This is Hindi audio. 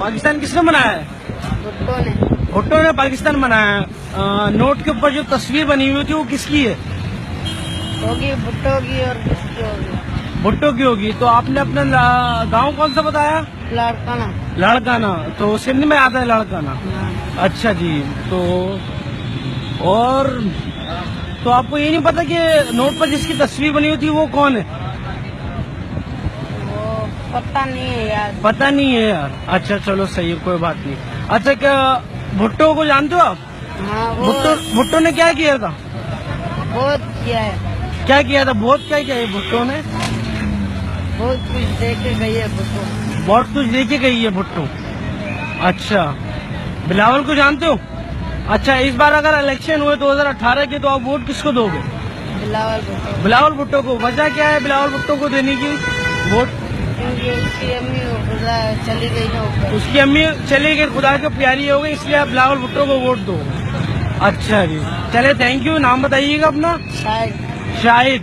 पाकिस्तान किसने बनाया है? भुट्टो ने। भुट्टो ने पाकिस्तान बनाया है। नोट के ऊपर जो तस्वीर बनी हुई थी वो किसकी है? होगी भुट्टो की और किसकी होगी? भुट्टो की होगी। तो आपने अपना गांव कौन सा बताया? लाड़काना। लाड़काना। तो सिंध में आता है लाड़काना। अच्छा जी। तो और तो आपको ये नहीं पता कि नोट पर जिसकी तस्वीर बनी हुई थी वो कौन है? वो पता नहीं है यार। पता नहीं है यार। अच्छा चलो सही है, कोई बात नहीं। अच्छा, क्या भुट्टो को जानते हो आप? हाँ वो भुट्टो ने क्या किया था? बहुत किया है। क्या किया था? बहुत क्या किया है भुट्टो ने? बहुत कुछ दे के गई है भुट्टो। बहुत कुछ लेके गई है भुट्टो। अच्छा, बिलावल को जानते हो? अच्छा, इस बार अगर इलेक्शन हुए 2018 के तो आप वोट किसको दोगे? बिलावल भुट्टो। बिलावल भुट्टो को। वजह क्या है बिलावल भुट्टो को देने की वोट? क्योंकि उसकी अम्मी खुदा चली गई ना ऊपर। उसकी अम्मी चली गई, खुदा के प्यारी हो गई, इसलिए आप बिलावल भुट्टो को वोट दो। अच्छा जी, चले थैंक यू। नाम बताइएगा अपना। शायद। शाहिद।